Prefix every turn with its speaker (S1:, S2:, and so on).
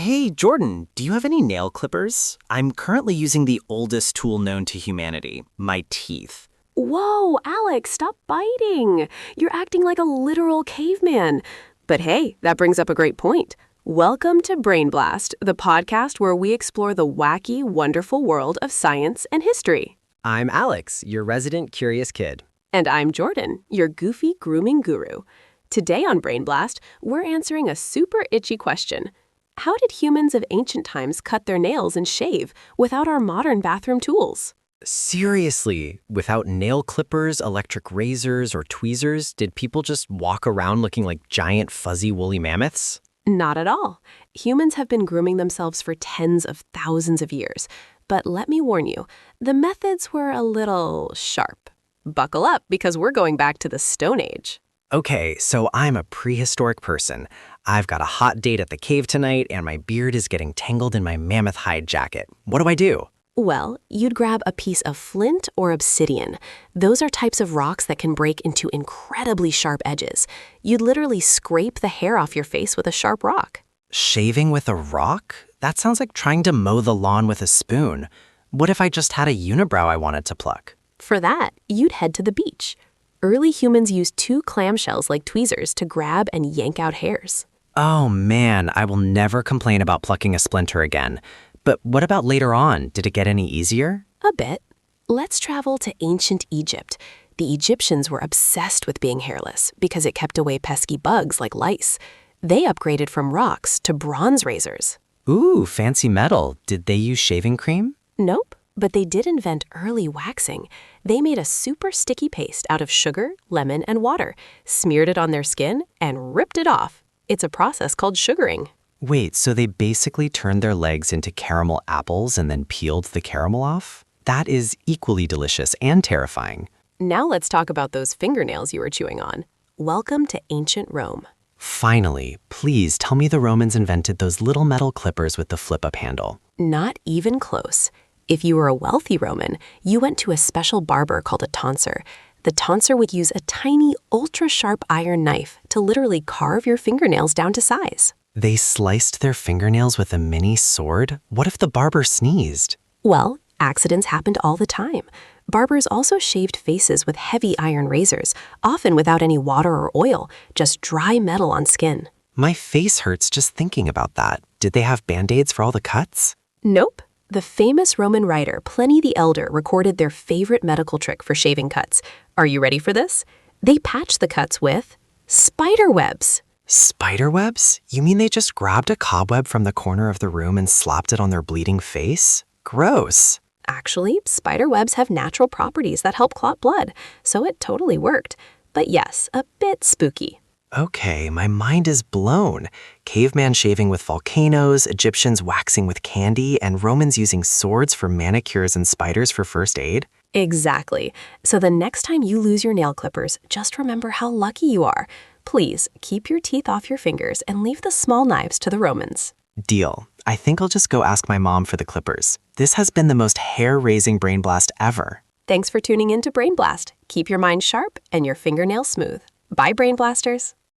S1: Hey, Jordan, do you have any nail clippers? I'm currently using the oldest tool known to humanity, my teeth.
S2: Whoa, Alex, stop biting. You're acting like a literal caveman. But hey, that brings up a great point. Welcome to BrainBlast, the podcast where we explore the wacky, wonderful world of science and history.
S3: I'm Alex, your resident curious kid.
S2: And I'm Jordan, your goofy grooming guru. Today on BrainBlast, we're answering a super itchy question. How did humans of ancient times cut their nails and shave without our modern bathroom tools?
S3: Seriously, without nail clippers, electric razors, or tweezers, did people just walk around looking like giant fuzzy woolly mammoths?
S2: Not at all. Humans have been grooming themselves for tens of thousands of years. But let me warn you, the methods were a little sharp. Buckle up, because we're going back to the Stone Age.
S3: Okay, so I'm a prehistoric person. I've got a hot date at the cave tonight, and my beard is getting tangled in my mammoth hide jacket. What do I do?
S2: Well, you'd grab a piece of flint or obsidian. Those are types of rocks that can break into incredibly sharp edges. You'd literally scrape the hair off your face with a sharp rock.
S3: Shaving with a rock? That sounds like trying to mow the lawn with a spoon. What if I just had a unibrow I wanted to pluck?
S2: For that, you'd head to the beach. Early humans used two clamshells like tweezers to grab and yank out hairs.
S3: Oh man, I will never complain about plucking a splinter again. But what about later on? Did it get any easier?
S2: A bit. Let's travel to ancient Egypt. The Egyptians were obsessed with being hairless because it kept away pesky bugs like lice. They upgraded from rocks to bronze razors.
S3: Ooh, fancy metal. Did they use shaving cream?
S2: Nope, but they did invent early waxing. They made a super sticky paste out of sugar, lemon, and water, smeared it on their skin, and ripped it off. It's a process called sugaring.
S3: Wait, so they basically turned their legs into caramel apples and then peeled the caramel off? That is equally delicious and terrifying.
S2: Now let's talk about those fingernails you were chewing on. Welcome to ancient Rome.
S3: Finally, please tell me the Romans invented those little metal clippers with the flip-up handle.
S2: Not even close. If you were a wealthy Roman, you went to a special barber called a tonsor. The tonsor would use a tiny, ultra-sharp iron knife to literally carve your fingernails down to size.
S3: They sliced their fingernails with a mini sword? What if the barber sneezed?
S2: Well, accidents happened all the time. Barbers also shaved faces with heavy iron razors, often without any water or oil, just dry metal on skin.
S3: My face hurts just thinking about that. Did they have Band-Aids for all the cuts?
S2: Nope. The famous Roman writer Pliny the Elder recorded their favorite medical trick for shaving cuts. Are you ready for this? They patched the cuts with spiderwebs.
S3: Spiderwebs? You mean they just grabbed a cobweb from the corner of the room and slapped it on their bleeding face? Gross.
S2: Actually, spiderwebs have natural properties that help clot blood, so it totally worked. But yes, a bit spooky.
S3: Okay, my mind is blown. Caveman shaving with volcanoes, Egyptians waxing with candy, and Romans using swords for manicures and spiders for first aid?
S2: Exactly. So the next time you lose your nail clippers, just remember how lucky you are. Please keep your teeth off your fingers and leave the small knives to the Romans.
S3: Deal. I think I'll just go ask my mom for the clippers. This has been the most hair-raising brain blast ever.
S2: Thanks for tuning in to BrainBlast. Keep your mind sharp and your fingernails smooth. Bye, Brain Blasters.